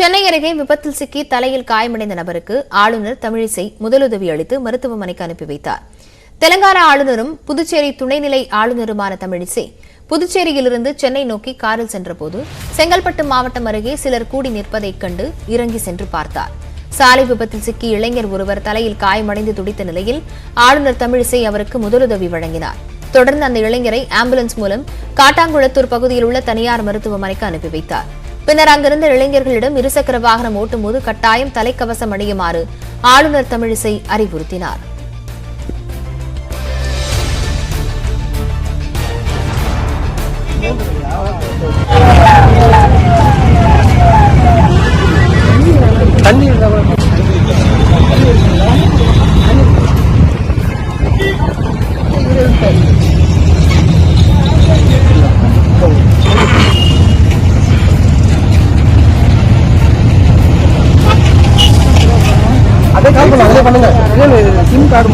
சென்னை அருகே விபத்தில் சிக்கி தலையில் காயமடைந்த நபருக்கு ஆளுநர் தமிழிசை முதலுதவி அளித்து மருத்துவமனைக்கு அனுப்பி வைத்தார். தெலங்கானா ஆளுநரும் புதுச்சேரி துணைநிலை ஆளுநருமான தமிழிசை புதுச்சேரியிலிருந்து சென்னை நோக்கி காரில் சென்றபோது செங்கல்பட்டு மாவட்டம் அருகே சிலர் கூடி நிற்பதைக் கண்டு இறங்கி சென்று பார்த்தார். சாலை விபத்தில் சிக்கி இளைஞர் ஒருவர் தலையில் காயமடைந்து துடித்த நிலையில் ஆளுநர் தமிழிசை அவருக்கு முதலுதவி வழங்கினார். தொடர்ந்து அந்த இளைஞரை ஆம்புலன்ஸ் மூலம் காட்டாங்குளத்தூர் பகுதியில் உள்ள தனியார் மருத்துவமனைக்கு அனுப்பி வைத்தார். பின்னர் அங்கிருந்த இளைஞர்களிடம் இருசக்கர வாகனம் ஓட்டும்போது கட்டாயம் தலைக்கவசம் அணியுமாறு ஆளுநர் தமிழிசை அறிவுறுத்தினார். SIM card